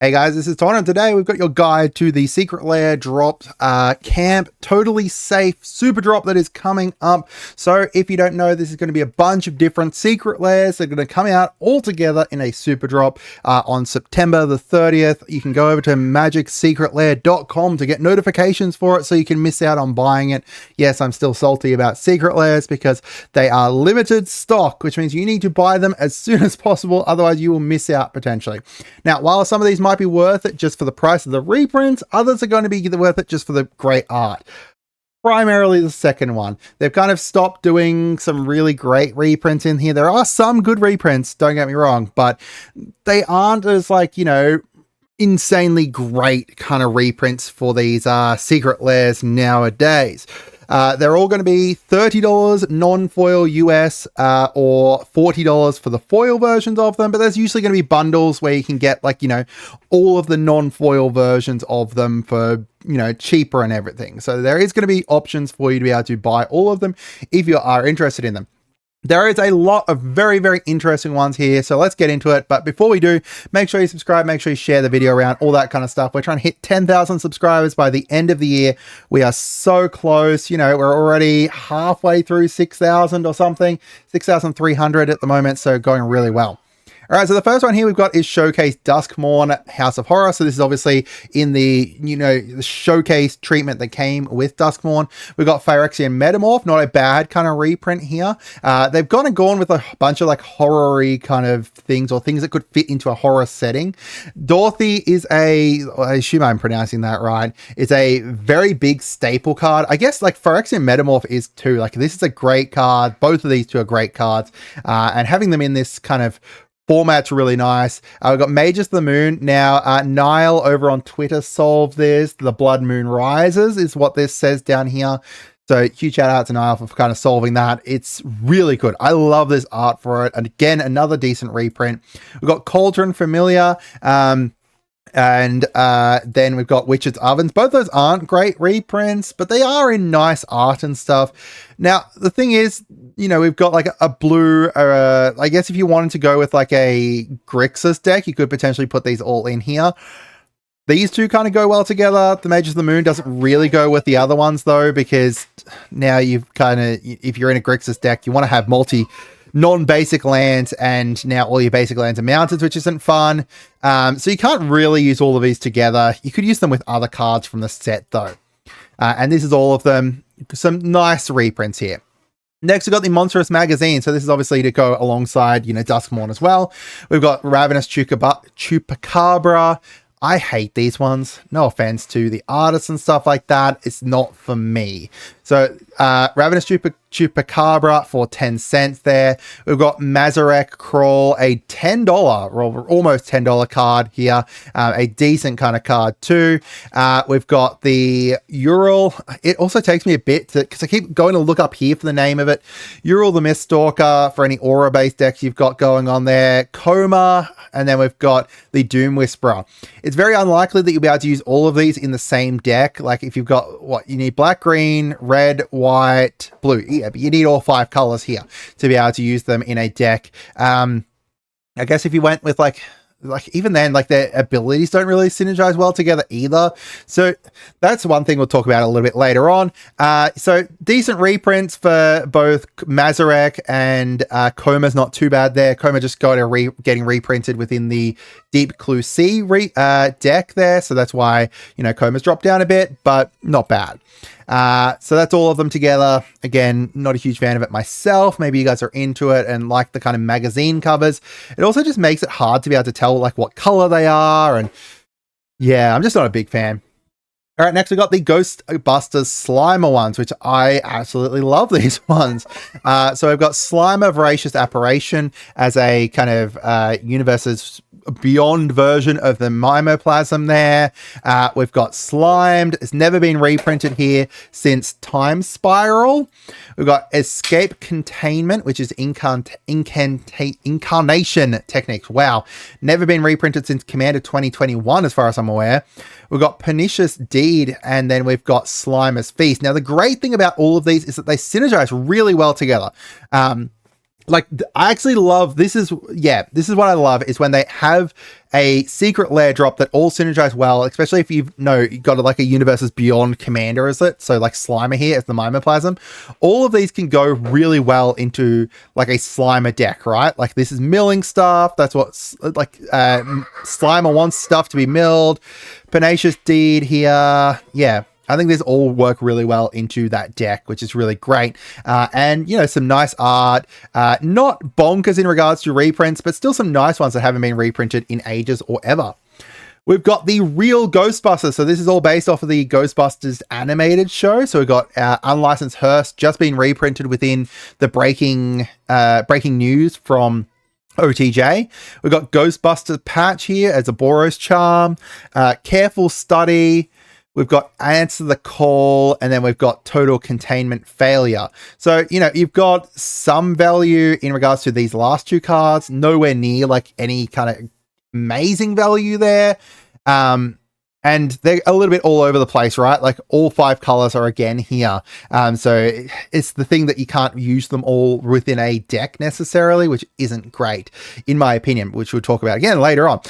Hey guys, this is Tauna, and today we've got your guide to the Secret Lair dropped Camp Totally Safe Superdrop that is coming up. So if you don't know, this is going to be a bunch of different secret lairs that are going to come out all together in a Superdrop on September the 30th. You can go over to magicsecretlair.com to get notifications for it so you can miss out on buying it. Yes, I'm still salty about secret lairs because they are limited stock, which means you need to buy them as soon as possible, otherwise you will miss out potentially. Now, while some of these might be worth it just for the price of the reprints, others are going to be worth it just for the great art. Primarily the second one. They've kind of stopped doing some really great reprints in here. There are some good reprints, don't get me wrong, but they aren't as insanely great kind of reprints for these secret lairs nowadays. They're all going to be $30 non-foil US or $40 for the foil versions of them, but there's usually going to be bundles where you can get all of the non-foil versions of them for cheaper and everything. So there is going to be options for you to be able to buy all of them if you are interested in them. There is a lot of very, very interesting ones here, so let's get into it. But before we do, make sure you subscribe, make sure you share the video around, all that kind of stuff. We're trying to hit 10,000 subscribers by the end of the year. We are so close. We're already halfway through 6,000 or something, 6,300 at the moment, so going really well. All right, so the first one here we've got is Showcase Duskmourn House of Horror. So this is obviously in the, the showcase treatment that came with Duskmourn. We've got Phyrexian Metamorph, not a bad kind of reprint here. They've gone with a bunch of horror-y kind of things or things that could fit into a horror setting. Dorothy is I assume I'm pronouncing that right, is a very big staple card. I guess Phyrexian Metamorph is too. This is a great card. Both of these two are great cards. And having them in this kind of format's really nice. We've got Mages of the Moon. Now, Niall over on Twitter solved this. The Blood Moon Rises is what this says down here. So huge shout out to Niall for kind of solving that. It's really good. I love this art for it. And again, another decent reprint. We've got Cauldron Familiar. And then we've got Witch's Ovens. Both those aren't great reprints, but they are in nice art and stuff. Now, the thing is, we've got a blue, I guess if you wanted to go with a Grixis deck, you could potentially put these all in here. These two kind of go well together. The Mages of the Moon doesn't really go with the other ones though, because now you've if you're in a Grixis deck, you want to have non-basic lands, and now all your basic lands are mounted, which isn't fun. So you can't really use all of these together. You could use them with other cards from the set though. And this is all of them. Some nice reprints here. Next, we've got the Monstrous Magazine. So this is obviously to go alongside, Duskmourn as well. We've got Ravenous Chupacabra. I hate these ones. No offense to the artists and stuff like that. It's not for me. So Ravenous Chupacabra for 10 cents there. We've got Mazarek Crawl, a $10 or almost $10 card here. A decent kind of card too. We've got the Ural. It also takes me a bit because I keep going to look up here for the name of it. Ural the Miststalker for any aura based decks you've got going on there. Coma. And then we've got the Doom Whisperer. It's very unlikely that you'll be able to use all of these in the same deck. If you've got you need black, green, red, white, blue. Yeah, but you need all 5 colors here to be able to use them in a deck. I guess if you went with even then, their abilities don't really synergize well together either. So that's one thing we'll talk about a little bit later on. So decent reprints for both Mazarek and Coma's not too bad there. Coma just getting reprinted within the Deep Clue C deck there. So that's why, Coma's dropped down a bit, but not bad. So that's all of them together. Again, not a huge fan of it myself. Maybe you guys are into it and like the kind of magazine covers. It also just makes it hard to be able to tell what color they are. And yeah, I'm just not a big fan. All right, next we got the Ghostbusters Slimer ones, which I absolutely love these ones. So we've got Slimer Voracious Apparition as a kind of universe's beyond version of the Mimoplasm there. We've got Slimed. It's never been reprinted here since Time Spiral. We've got Escape Containment, which is Incarnation Techniques. Wow. Never been reprinted since Commander 2021, as far as I'm aware. We've got Pernicious Deed, and then we've got Slimer's Feast. Now, the great thing about all of these is that they synergize really well together. like, I actually love, this is what I love, is when they have a secret lair drop that all synergize well, especially if you've got like a Universes Beyond commander as it, so like Slimer here as the Mimoplasm. All of these can go really well into like a Slimer deck, right? Like, this is milling stuff, that's what like Slimer wants stuff to be milled. Pernicious Deed here, yeah. I think these all work really well into that deck, which is really great. And, you know, some nice art, not bonkers in regards to reprints, but still some nice ones that haven't been reprinted in ages or ever. We've got the real Ghostbusters. So this is all based off of the Ghostbusters animated show. So we've got Unlicensed Hearst just being reprinted within the breaking news from OTJ. We've got Ghostbusters patch here as a Boros charm, Careful Study. We've got Answer the Call, and then we've got Total Containment Failure. So, you know, you've got some value in regards to these last two cards, nowhere near like any kind of amazing value there. And they're a little bit all over the place, right? Like, all 5 colors are again here. So it's the thing that you can't use them all within a deck necessarily, which isn't great, in my opinion, which we'll talk about again later on.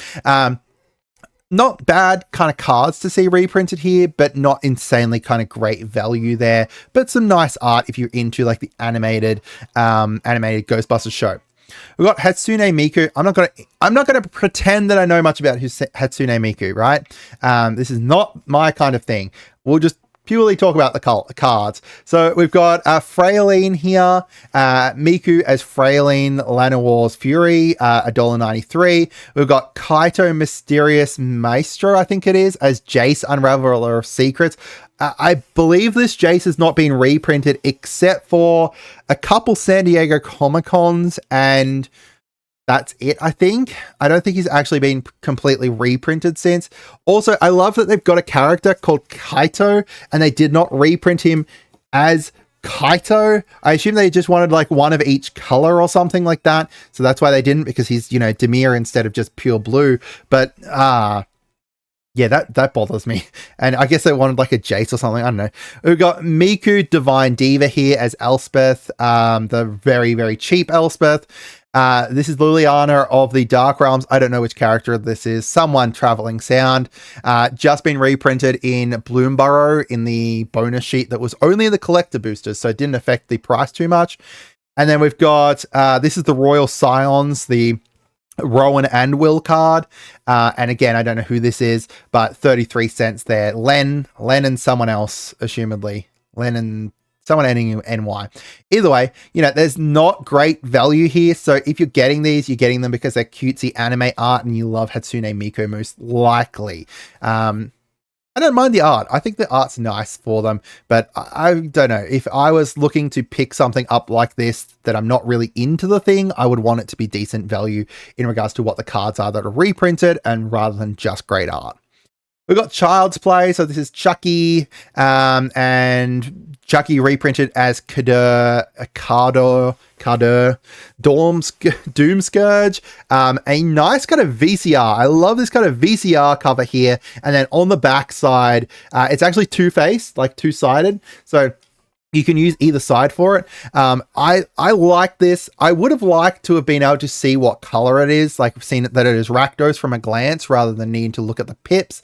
Not bad kind of cards to see reprinted here, but not insanely kind of great value there. But some nice art if you're into like the animated Ghostbusters show. We've got Hatsune Miku. I'm not gonna pretend that I know much about Hatsune Miku, right? This is not my kind of thing. We'll just purely talk about the cards. So we've got Freyalin here, Miku as Freyalin, Llanowar's Fury, $1.93. We've got Kaito Mysterious Maestro, I think it is, as Jace, Unraveler of Secrets. I believe this Jace has not been reprinted except for a couple San Diego Comic-Cons, and that's it, I think. I don't think he's actually been completely reprinted since. Also, I love that they've got a character called Kaito, and they did not reprint him as Kaito. I assume they just wanted like one of each color or something like that. So that's why they didn't, because he's, you know, Dimir instead of just pure blue. But, yeah, that bothers me. And I guess they wanted like a Jace or something. I don't know. We've got Miku Divine Diva here as Elspeth, the very, very cheap Elspeth. This is Liliana of the Dark Realms. I don't know which character this is. Someone Traveling Sound. Just been reprinted in Bloomborough in the bonus sheet that was only the collector boosters, so it didn't affect the price too much. And then we've got, this is the Royal Scions, the Rowan and Will card. And again, I don't know who this is, but 33 cents there. Len and someone else, assumedly. Len and someone ending in NY. Either way, you know, there's not great value here. So if you're getting these, you're getting them because they're cutesy anime art and you love Hatsune Miku most likely. I don't mind the art. I think the art's nice for them, but I don't know. If I was looking to pick something up like this that I'm not really into the thing, I would want it to be decent value in regards to what the cards are that are reprinted, and rather than just great art. We've got Child's Play. So this is Chucky, and Chucky reprinted as Kadur, Doomscourge. A nice kind of VCR. I love this kind of VCR cover here. And then on the back side, it's actually two-faced, like two-sided. So you can use either side for it. I like this. I would have liked to have been able to see what color it is, like seen that it is Rakdos from a glance rather than needing to look at the pips.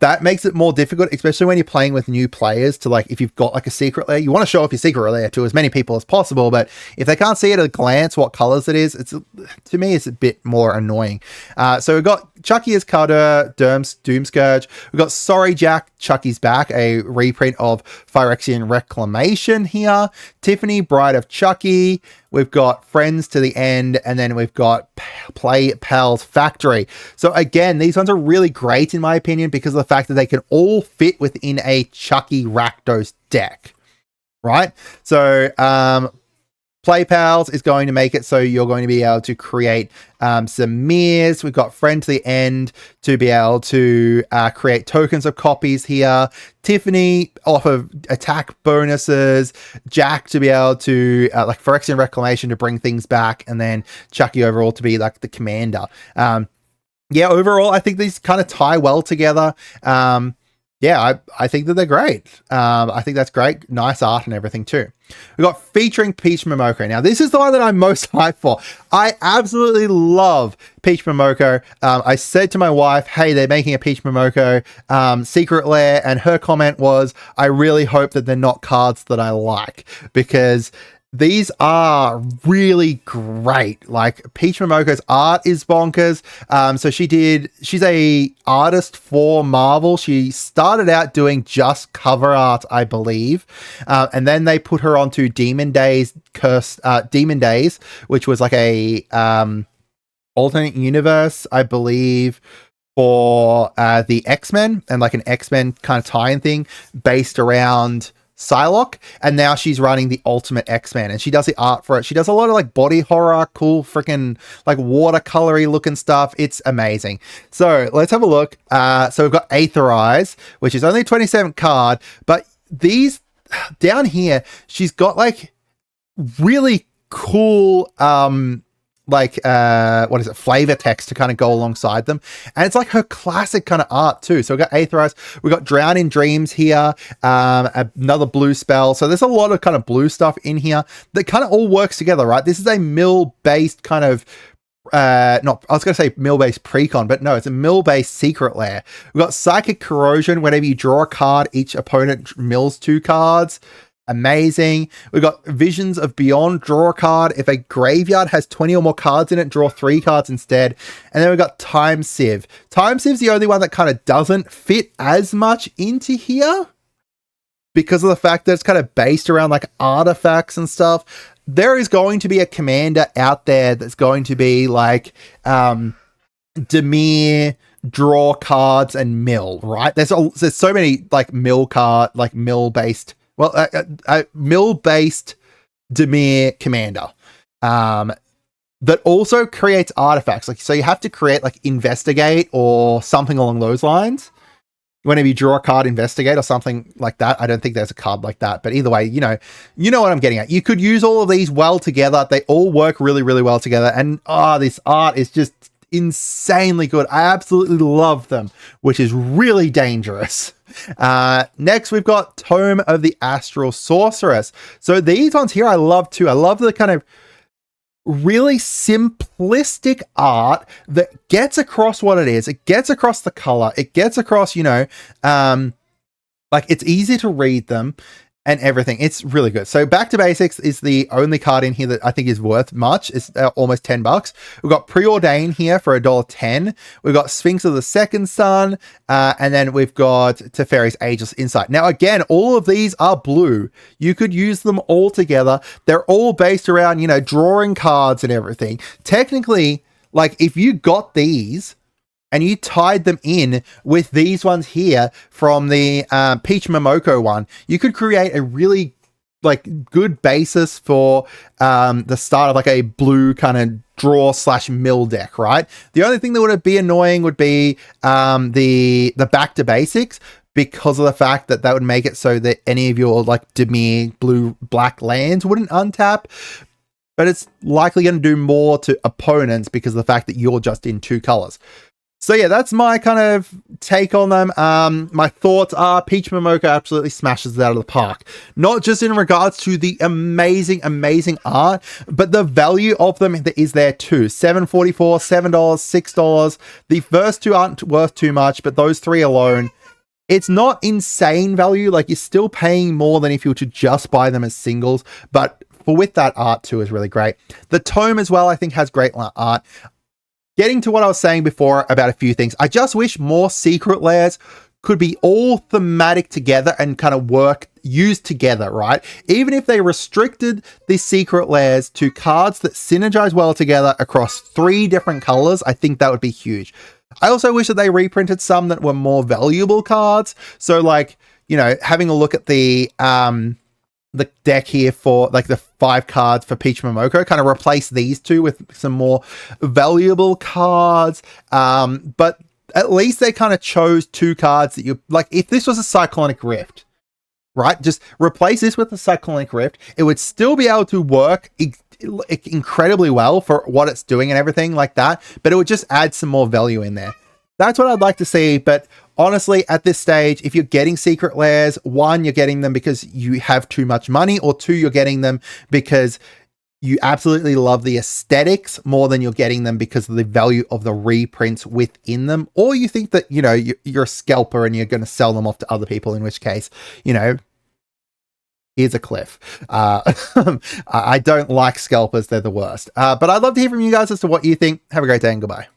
That makes it more difficult, especially when you're playing with new players, to like, if you've got like a secret lair, you want to show off your secret lair to as many people as possible. But if they can't see at a glance what colors it is, to me, it's a bit more annoying. So we've got Chucky as Kadur, Doomscourge. We've got Sorry Jack, Chucky's Back, a reprint of Phyrexian Reclamation here. Tiffany, Bride of Chucky. We've got Friends to the End, and then we've got Play Pal's Factory. So again, these ones are really great in my opinion because of the fact that they can all fit within a Chucky Rakdos deck, right? So Play Pals is going to make it so you're going to be able to create some mirrors. We've got Friend to the End to be able to create tokens of copies here. Tiffany off of attack bonuses. Jack to be able to like Phyrexian Reclamation to bring things back, and then Chucky overall to be like the commander. Yeah, overall I think these kind of tie well together. Yeah, I think that they're great. I think that's great. Nice art and everything too. We've got featuring Peach Momoko. Now, this is the one that I'm most hyped for. I absolutely love Peach Momoko. I said to my wife, hey, they're making a Peach Momoko secret lair, and her comment was, I really hope that they're not cards that I like, because these are really great. Like, Peach Momoko's art is bonkers. So she's a artist for Marvel. She started out doing just cover art, I believe. And then they put her onto Demon Days, which was like a alternate universe, I believe, for the X-Men, and like an X-Men kind of tie-in thing based around Psylocke, and now she's running the Ultimate X-Men, and she does the art for it. She does a lot of like body horror, cool freaking like watercolory looking stuff. It's amazing. So let's have a look. So we've got Aetherize, which is only a 27 card, but these down here, she's got like really cool what is it, flavor text to kind of go alongside them, and it's like her classic kind of art too. So we've got Aetherize, we've got Drown in Dreams here, another blue spell. So there's a lot of kind of blue stuff in here that kind of all works together, right? This is a mill based kind of I was going to say mill-based precon, but no, it's a mill-based secret lair. We've got Psychic Corrosion. Whenever you draw a card, each opponent mills 2 cards. Amazing. We've got Visions of Beyond. Draw a card. If a graveyard has 20 or more cards in it, draw 3 cards instead. And then we've got Time Sieve. Time Sieve's the only one that kind of doesn't fit as much into here because of the fact that it's kind of based around like artifacts and stuff. There is going to be a commander out there that's going to be like Dimir, draw cards, and mill, right? There's so many like mill-based mill-based Dimir commander that also creates artifacts. Like, so you have to create like Investigate or something along those lines. Whenever you draw a card, Investigate or something like that. I don't think there's a card like that, but either way, you know what I'm getting at. You could use all of these well together. They all work really, really well together. And this art is just insanely good. I absolutely love them, which is really dangerous. Next, we've got Tome of the Astral Sorceress. So these ones here I love too. I love the kind of really simplistic art that gets across what it is. It gets across the color. It gets across, like it's easy to read them and everything. It's really good. So Back to Basics is the only card in here that I think is worth much. It's almost $10. We've got Preordain here for $1.10. We've got Sphinx of the Second Sun, and then we've got Teferi's Ageless Insight. Now, again, all of these are blue. You could use them all together. They're all based around, drawing cards and everything. Technically, like if you got these and you tied them in with these ones here from the Peach Momoko one, you could create a really good basis for the start of like a blue kind of draw / mill deck, right? The only thing that would be annoying would be the Back to Basics, because of the fact that would make it so that any of your like Dimir blue-black lands wouldn't untap. But it's likely going to do more to opponents because of the fact that you're just in 2 colors. So yeah, that's my kind of take on them. My thoughts are Peach Momoko absolutely smashes it out of the park. Not just in regards to the amazing, amazing art, but the value of them that is there too. $7.44, $7, $6. The first 2 aren't worth too much, but those 3 alone, it's not insane value. Like, you're still paying more than if you were to just buy them as singles, but with that art too is really great. The Tome as well, I think, has great art. Getting to what I was saying before about a few things, I just wish more secret lairs could be all thematic together and kind of used together, right? Even if they restricted the secret lairs to cards that synergize well together across 3 different colors, I think that would be huge. I also wish that they reprinted some that were more valuable cards. So like, having a look at the deck here for like the 5 cards for Peach Momoko, kind of replace these 2 with some more valuable cards. But at least they kind of chose 2 cards that you like. If this was a Cyclonic Rift, right? Just replace this with a Cyclonic Rift. It would still be able to work incredibly well for what it's doing and everything like that, but it would just add some more value in there. That's what I'd like to see, but honestly, at this stage, if you're getting secret lairs, one, you're getting them because you have too much money, or two, you're getting them because you absolutely love the aesthetics more than you're getting them because of the value of the reprints within them, or you think that, you know, you're a scalper and you're going to sell them off to other people, in which case, you know, here's a cliff. I don't like scalpers. They're the worst. But I'd love to hear from you guys as to what you think. Have a great day and goodbye.